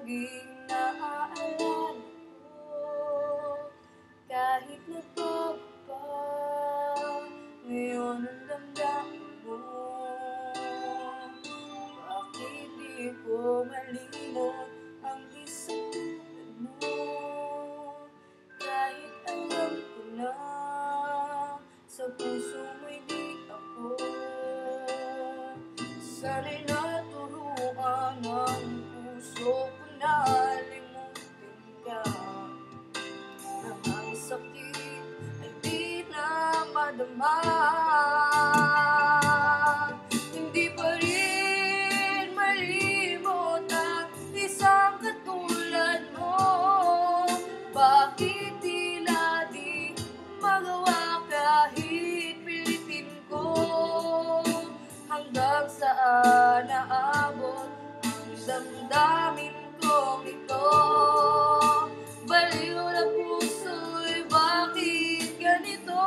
laging naaalala ko. Kahit nagbago ngayon ang damdamin mo. Bakit di ko malimot ang isang tulad mo? Kahit alam ko na sa puso mo'y di ako. Sana'y naturuan ang puso ko na limutin ka, nang ang sakit ay di na madama. Hindi pa rin malimot ang isang katulad mo. Bakit tila di magawa kahit pilitin ko? Hanggang saan naabot ang damdamin kong ito? Baliw na puso'y bakit ganito?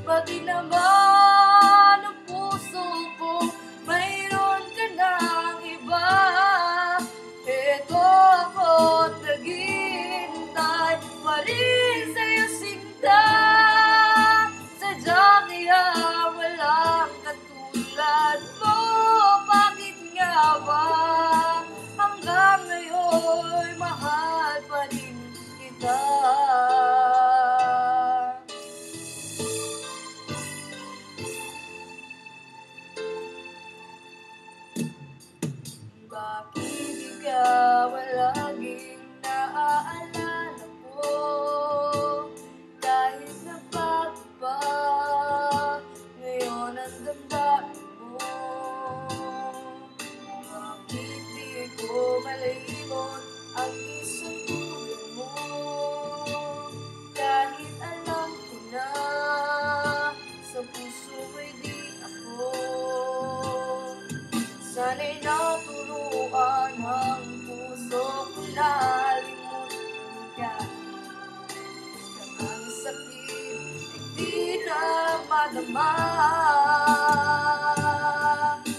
Pati naman ang puso ko, mayroon ka ng iba. Eto ako't naghihintay pa rin sa'yo sinta. Sadya kaya walang katulad mo. Bakit nga ba hanggang ngayon mahal pa rin kita? Bakit ikaw laging naaalala ko? Kahit nagbago pa ngayon ang damdamin mo. Bakit di ko malimot ang isang tulad mo? Kahit alam ko na sa puso mo'y di ako. Sana'y naturuan ang puso ko na limutin ka, nang ang sakit ay di na madama.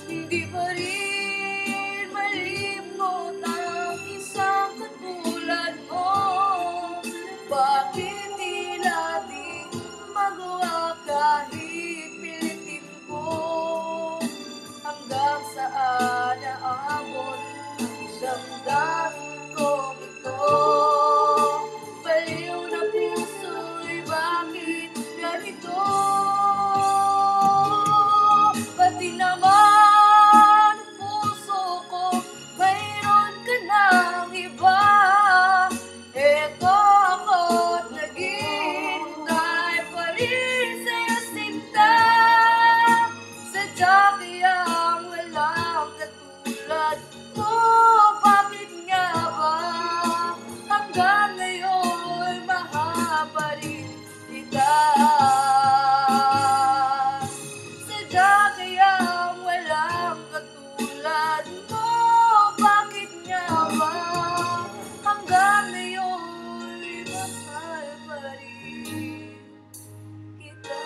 Hindi pa rin malimot ang isang katulad mo. Bakit tila di magawa kahit pilitin ko? Hanggang saan naabot ang damdamin kong ito? Baliw na puso'y bakit ganito? Pati naman ang puso ko, mayroon ka ng iba. Eto ako't naghihintay pa rin sa'yo sinta. Sadya kayang walang katulad mo. Bakit nga ba hanggang ngayon mahal pa rin kita? Sadya kayang walang katulad mo. Bakit nga ba hanggang ngayon mahal pa rin kita?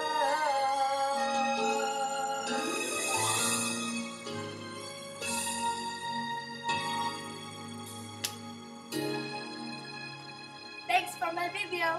Thanks for my video.